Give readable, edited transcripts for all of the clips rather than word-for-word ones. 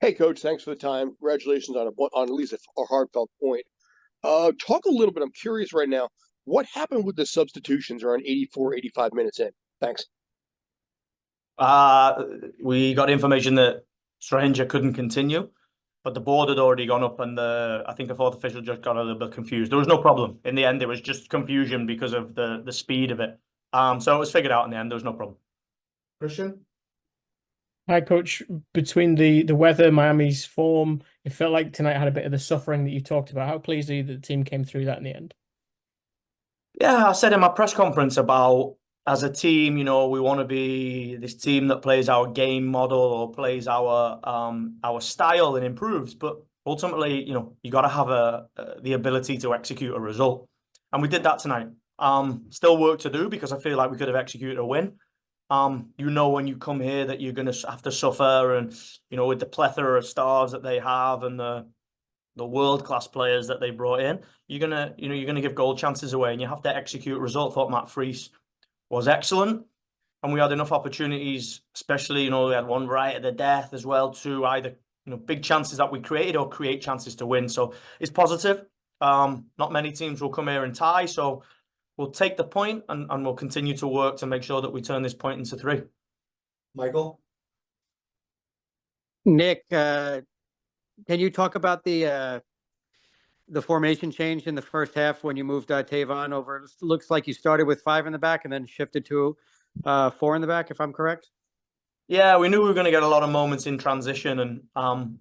Hey, Coach, thanks for the time. Congratulations on at least a heartfelt point. Talk a little bit. I'm curious right now. What happened with the substitutions around 84, 85 minutes in? Thanks. Uh, we got information that Stranger couldn't continue, but the board had already gone up, and I think the fourth official just got a little bit confused. There was no problem in the end. It was just confusion because of the speed of it. So it was figured out in the end. There was no problem. Christian? Hi, Coach. Between the weather, Miami's form, it felt like tonight had a bit of the suffering that you talked about. How pleased are you that the team came through that in the end? Yeah, I said in my press conference about as a team, we want to be this team that plays our game model or plays our style and improves. But ultimately, you got to have the ability to execute a result, and we did that tonight. Still work to do because I feel like we could have executed a win. When you come here that you're going to have to suffer, and with the plethora of stars that they have and the world-class players that they brought in, you're gonna give goal chances away, and you have to execute a result. Thought Matt Freese was excellent, and we had enough opportunities, especially we had one right at the death as well, to either big chances that we created or create chances to win. So it's positive. Not many teams will come here and tie, so we'll take the point and we'll continue to work to make sure that we turn this point into 3. Michael? Nick, can you talk about the formation change in the first half when you moved Tavon over? It looks like you started with 5 in the back and then shifted to 4 in the back, if I'm correct. Yeah, we knew we were going to get a lot of moments in transition, and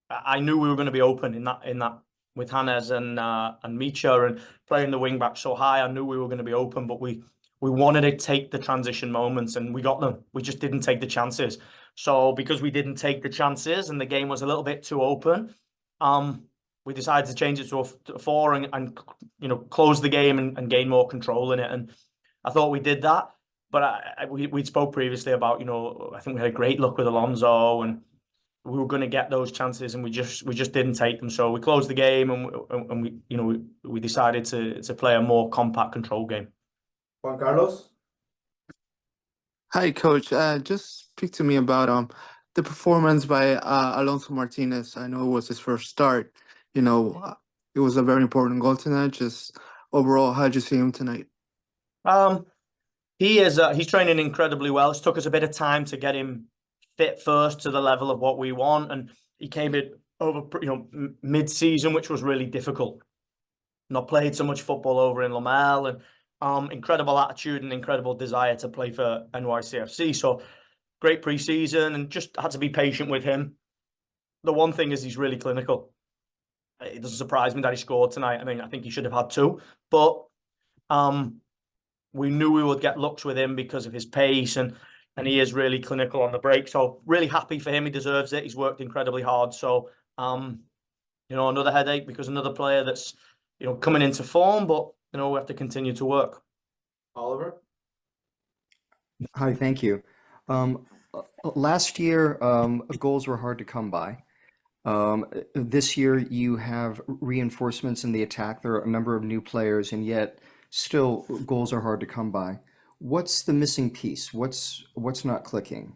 I knew we were going to be open in that with Hannes and Micha and playing the wing back so high. I knew we were going to be open, but we wanted to take the transition moments, and we got them. We just didn't take the chances. So because we didn't take the chances and the game was a little bit too open, we decided to change it to a 4 and close the game and gain more control in it. And I thought we did that. But we spoke previously about, I think we had a great look with Alonzo, and we were going to get those chances, and we just didn't take them. So we closed the game, and we decided to play a more compact control game. Juan Carlos? Hi, Coach. Just speak to me about the performance by Alonzo Martinez. I know it was his first start. It was a very important goal tonight. Just overall, how did you see him tonight? He's training incredibly well. It took us a bit of time to get him fit first to the level of what we want, and he came in over mid-season, which was really difficult. Not played so much football over in Lamel, and incredible attitude and incredible desire to play for NYCFC. So great pre-season, and just had to be patient with him. The one thing is he's really clinical. It doesn't surprise me that he scored tonight. I mean, I think he should have had 2, but we knew we would get looks with him because of his pace, and he is really clinical on the break. So really happy for him. He deserves it. He's worked incredibly hard. So, another headache because another player that's, coming into form, but, we have to continue to work. Oliver? Hi, thank you. Last year, goals were hard to come by. This year, you have reinforcements in the attack. There are a number of new players, and yet still goals are hard to come by. What's the missing piece? What's not clicking?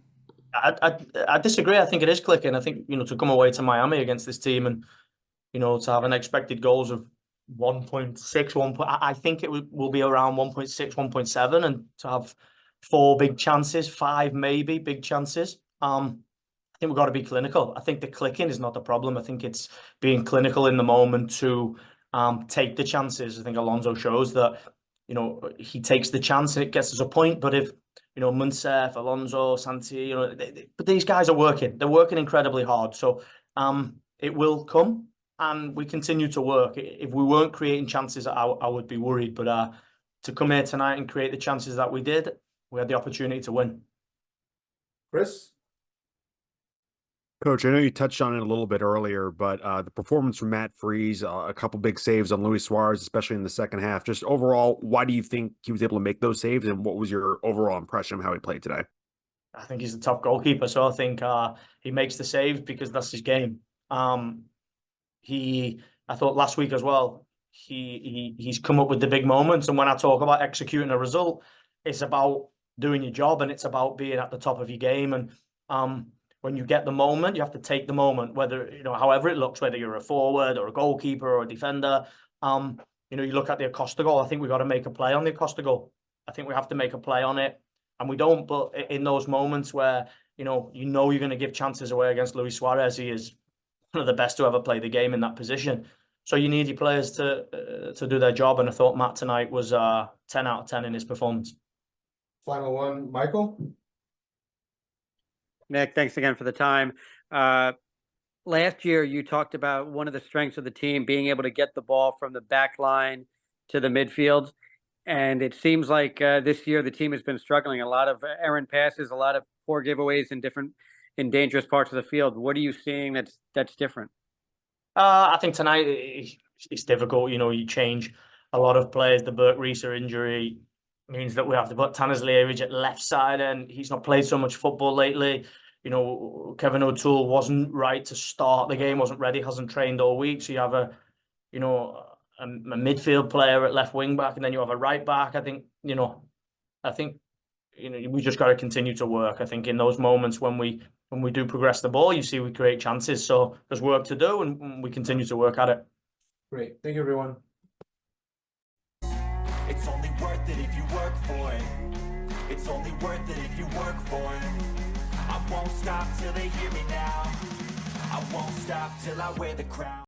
I disagree. I think it is clicking. I think, to come away to Miami against this team and, to have an expected goals of 1.6, I think it will be around 1.6, 1.7, and to have 4 big chances, 5 maybe big chances. I think we've got to be clinical. I think the clicking is not the problem. I think it's being clinical in the moment to take the chances. I think Alonzo shows that, he takes the chance and it gets us a point. But if, Munsef, Alonzo, Santi, but these guys are working. They're working incredibly hard. So it will come, and we continue to work. If we weren't creating chances, I would be worried. But to come here tonight and create the chances that we did, we had the opportunity to win. Chris? Coach, I know you touched on it a little bit earlier, but the performance from Matt Freese, a couple big saves on Luis Suarez, especially in the second half. Just overall, why do you think he was able to make those saves, and what was your overall impression of how he played today? I think he's the top goalkeeper, so I think he makes the saves because that's his game. I thought last week as well, he's come up with the big moments, and when I talk about executing a result, it's about doing your job, and it's about being at the top of your game. And when you get the moment, you have to take the moment, whether, however it looks, whether you're a forward or a goalkeeper or a defender. You look at the Acosta goal. I think we've got to make a play on the Acosta goal. I think we have to make a play on it, and we don't. But in those moments where, you're going to give chances away against Luis Suarez, he is one of the best to ever play the game in that position. So you need your players to do their job, and I thought Matt tonight was 10 out of 10 in his performance. Final one, Michael. Nick, thanks again for the time. Last year, you talked about one of the strengths of the team being able to get the ball from the back line to the midfield. And it seems like this year the team has been struggling. A lot of errant passes, a lot of poor giveaways in dangerous parts of the field. What are you seeing that's different? I think tonight it's difficult. You change a lot of players. The Burke-Reeser injury means that we have to put Tanazlievich at left side, and he's not played so much football lately. Kevin O'Toole wasn't right to start the game, wasn't ready, hasn't trained all week. So you have a midfield player at left wing back, and then you have a right back. I think we just got to continue to work. I think in those moments when we do progress the ball, you see we create chances. So there's work to do, and we continue to work at it. Great. Thank you, everyone. It's only worth it if you work for it. It's only worth it if you work for it. I won't stop till they hear me now. I won't stop till I wear the crown.